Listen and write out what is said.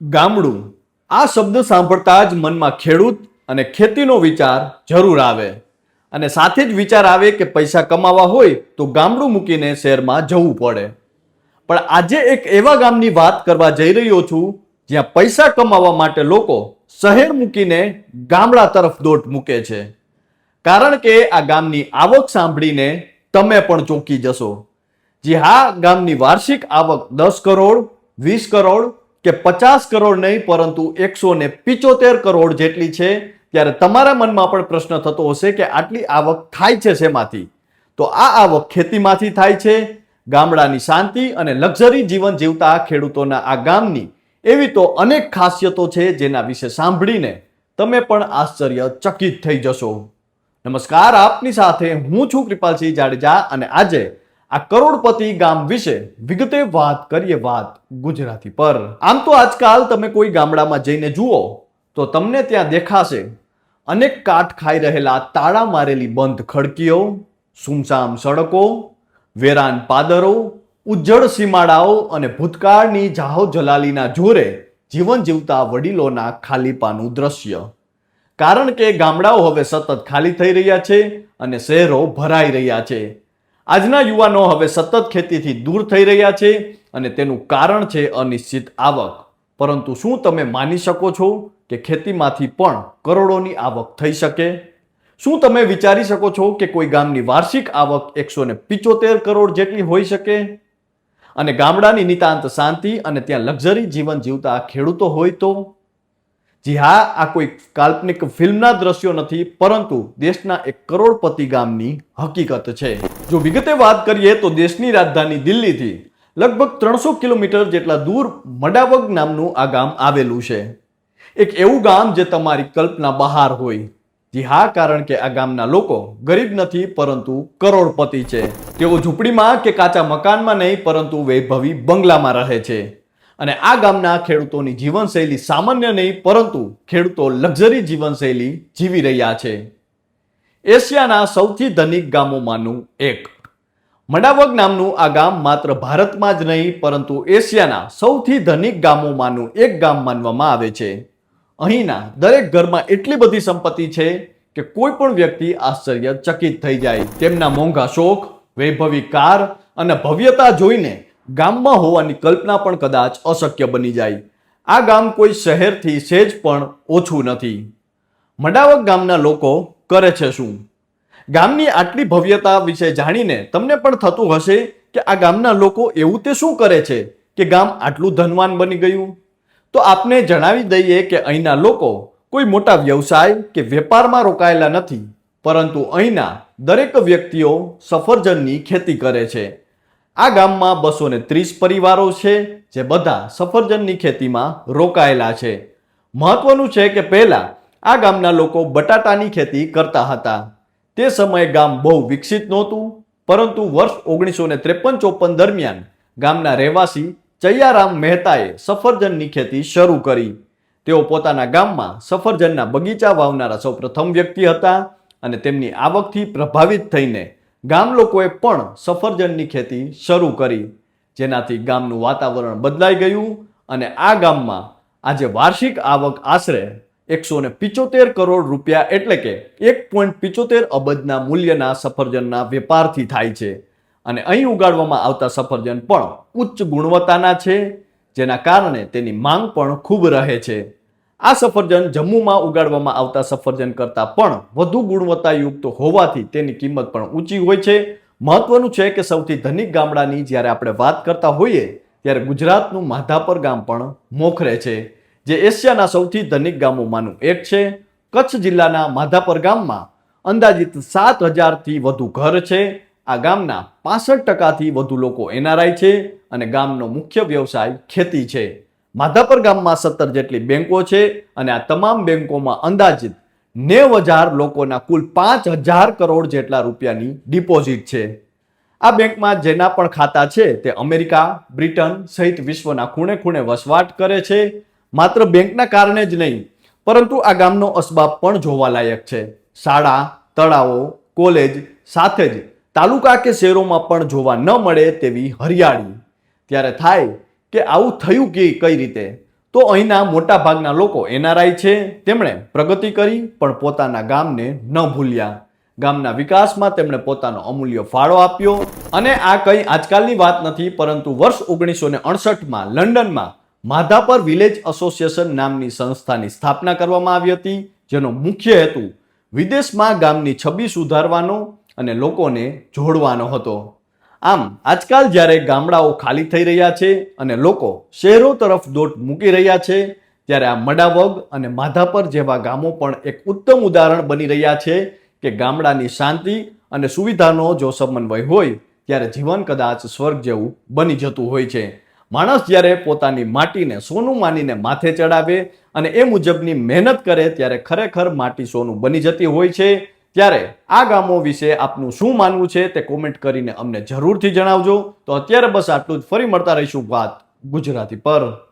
ગામડું આ શબ્દ સાંભળતા જ મનમાં ખેડૂત અને ખેતીનો વિચાર જરૂર આવે અને સાથે જ વિચાર આવે કે પૈસા કમાવા હોય તો ગામડું મૂકીને શહેરમાં જવું પડે. પણ આજે એક એવા ગામની વાત કરવા જઈ રહ્યો છું જ્યાં પૈસા કમાવા માટે લોકો શહેર મૂકીને ગામડા તરફ દોટ મૂકે છે. કારણ કે આ ગામની આવક સાંભળીને તમે પણ ચોંકી જશો. જી હા, ગામની વાર્ષિક આવક 10 કરોડ, 20 કરોડ કે 50 કરોડ નહીં પરંતુ 175 કરોડ જેટલી છે. ત્યારે તમારા મનમાં પણ પ્રશ્ન થતો હશે કે આટલી આવક થાય છે શેમાંથી? તો આ આવક ખેતીમાંથી થાય છે. ગામડાની શાંતિ અને લક્ઝરી જીવન જીવતા ખેડૂતોના આ ગામની એવી તો અનેક ખાસિયતો છે જેના વિશે સાંભળીને તમે પણ આશ્ચર્યચકિત થઈ જશો. નમસ્કાર, આપની સાથે હું છું કૃપાલસિંહ જાડેજા અને આજે આ કરોડપતિ ગામ વિશે વિગતે વાત કરીએ. વાત ગુજરાતી પર. આમ તો આજકાલ તમે કોઈ ગામડામાં જઈને જુઓ તો તમને ત્યાં દેખાશે અનેક કાટ ખાઈ રહેલા તાળા મારેલી બંધ ખડકીઓ, સુમસામ સડકો, વેરાન પાદરો, ઉજ્જડ સીમાડાઓ અને ભૂતકાળની જાહો જલાલીના જોરે જીવન જીવતા વડીલોના ખાલીપાનું દ્રશ્ય. કારણ કે ગામડાઓ હવે સતત ખાલી થઈ રહ્યા છે અને શહેરો ભરાઈ રહ્યા છે. આજના યુવાનો હવે સતત ખેતીથી દૂર થઈ રહ્યા છે અને તેનું કારણ છે અનિશ્ચિત આવક. પરંતુ શું તમે માની શકો છો કે ખેતીમાંથી પણ કરોડોની આવક થઈ શકે? શું તમે વિચારી શકો છો કે કોઈ ગામની વાર્ષિક આવક 175 કરોડ જેટલી હોઈ શકે? અને ગામડાની નિતાંત શાંતિ અને ત્યાં લક્ઝરી જીવન જીવતા ખેડૂતો હોય તો? જી હા, આ કોઈ કાલ્પનિક ફિલ્મના દ્રશ્યો નથી પરંતુ દેશના એક કરોડપતિ ગામની હકીકત છે. જો વિગતે વાત કરીએ તો દેશની રાજધાની દિલ્હીથી લગભગ 300 કિલોમીટર જેટલા દૂર મડાવગ નામનું આ ગામ આવેલું છે. એક એવું ગામ જે તમારી કલ્પના બહાર હોય. જી હા, કારણ કે આ ગામના લોકો ગરીબ નથી પરંતુ કરોડપતિ છે. તેઓ ઝૂંપડીમાં કે કાચા મકાનમાં નહીં પરંતુ વૈભવી બંગલામાં રહે છે. અને આ ગામના ખેડૂતોની જીવનશૈલી સામાન્ય નહીં પરંતુ ખેડૂતો લક્ઝરી જીવનશૈલી જીવી રહ્યા છે. એશિયાના સૌથી ધનિક ગામોમાંનું એક મડાવગ નામનું આ ગામ માત્ર ભારતમાં જ નહીં પરંતુ એશિયાના સૌથી ધનિક ગામોમાંનું એક ગામ માનવામાં આવે છે. અહીંના દરેક ઘરમાં એટલી બધી સંપત્તિ છે કે કોઈ પણ વ્યક્તિ આશ્ચર્યચકિત થઈ જાય. તેમના મોંઘા શોખ, વૈભવી કાર અને ભવ્યતા જોઈને ગામમાં હોવાની કલ્પના પણ કદાચ અશક્ય બની જાય. આ ગામ કોઈ શહેરથી સહેજ પણ ઓછું નથી. મડાવગ ગામના લોકો કરે છે શું? ગામની આટલી ભવ્યતા વિશે જાણીને તમને પણ થતું હશે કે આ ગામના લોકો એવું તે શું કરે છે કે ગામ આટલું ધનવાન બની ગયું? તો આપને જણાવી દઈએ કે અહીંના લોકો કોઈ મોટા વ્યવસાય કે વેપારમાં રોકાયેલા નથી પરંતુ અહીંના દરેક વ્યક્તિઓ સફરજનની ખેતી કરે છે. આ ગામમાં 230 પરિવારો છે જે બધા સફરજનની ખેતીમાં રોકાયેલા છે. મહત્વનું છે કે પહેલા આ ગામના લોકો બટાટાની ખેતી કરતા હતા. તે સમયે ગામ બહુ વિકસિત નહોતું પરંતુ વર્ષ 1953-54 દરમિયાન ગામના રહેવાસી ચૈયારામ મહેતાએ સફરજનની ખેતી શરૂ કરી. તેઓ પોતાના ગામમાં સફરજનના બગીચા વાવનારા સૌપ્રથમ વ્યક્તિ હતા અને તેમની આવકથી પ્રભાવિત થઈને ગામ લોકોએ પણ સફરજનની ખેતી શરૂ કરી, જેનાથી ગામનું વાતાવરણ બદલાઈ ગયું અને આ ગામમાં આજે વાર્ષિક આવક આશરે 175 કરોડ રૂપિયા એટલે કે 1.75 અબજના મૂલ્યના સફરજનના વેપારથી થાય છે. અને અહીં ઉગાડવામાં આવતા સફરજન પણ ઉચ્ચ ગુણવત્તાના છે જેના કારણે તેની માંગ પણ ખૂબ રહે છે. આ સફરજન જમ્મુમાં ઉગાડવામાં આવતા સફરજન કરતાં પણ વધુ ગુણવત્તાયુક્ત હોવાથી તેની કિંમત પણ ઊંચી હોય છે. મહત્વનું છે કે સૌથી ધનિક ગામડાની જ્યારે આપણે વાત કરતા હોઈએ ત્યારે ગુજરાતનું માધાપર ગામ પણ મોખરે છે જે એશિયાના સૌથી ધનિક ગામોમાંનું એક છે. કચ્છ જિલ્લાના માધાપર ગામમાં અંદાજિત 7,000થી વધુ ઘર છે. આ ગામના 65%થી વધુ લોકો NRI છે અને ગામનો મુખ્ય વ્યવસાય ખેતી છે. માધાપર ગામમાં 17 જેટલી બેંકો છે અને આ તમામ બેંકોમાં અંદાજિત 90,000 લોકોના કુલ 5,000 કરોડ જેટલા રૂપિયાની ડિપોઝિટ છે. આ બેંકમાં જેના પણ ખાતા છે તે અમેરિકા, બ્રિટન સહિત વિશ્વના ખૂણે ખૂણે વસવાટ કરે છે. માત્ર બેંકના કારણે જ નહીં પરંતુ આ ગામનો અસબાબ પણ જોવાલાયક છે. શાળા, તળાવો, કોલેજ સાથે જ તાલુકા કે શહેરોમાં પણ જોવા ન મળે તેવી હરિયાળી. ત્યારે થાય કે આવું થયું કઈ રીતે? તો તો અહીંના મોટા ભાગના લોકો એનઆરઆઈ છે. તેમણે પ્રગતિ કરી પણ પોતાના ગામને ન ભૂલ્યા. ગામના વિકાસમાં તેમણે પોતાનો અમૂલ્ય ફાળો આપ્યો. અને આ કંઈ આજકાલની વાત નથી, પરંતુ વર્ષ 1968માં લંડનમાં માધાપર વિલેજ એસોસિએશન નામની સંસ્થાની સ્થાપના કરવામાં આવી હતી, જેનો મુખ્ય હેતુ વિદેશમાં ગામની છબી સુધારવાનો અને લોકોને જોડવાનો હતો. આમ આજકાલ જ્યારે ગામડાઓ ખાલી થઈ રહ્યા છે અને લોકો શહેરો તરફ દોટ મૂકી રહ્યા છે, ત્યારે આ મડાવગ અને માધાપર જેવા ગામો પણ એક ઉત્તમ ઉદાહરણ બની રહ્યા છે કે ગામડાની શાંતિ અને સુવિધાનો જો સમન્વય હોય ત્યારે જીવન કદાચ સ્વર્ગ જેવું બની જતું હોય છે. માણસ જ્યારે પોતાની માટીને સોનું માનીને માથે ચડાવે અને એ મુજબની મહેનત કરે ત્યારે ખરેખર માટી સોનું બની જતી હોય છે. ત્યારે આ ગામો વિશે આપનું શું માનવું છે તે કોમેન્ટ કરીને અમને જરૂરથી જણાવજો. તો અત્યારે બસ આટલું જ. ફરી મળતા રહીશું વાત ગુજરાતી પર.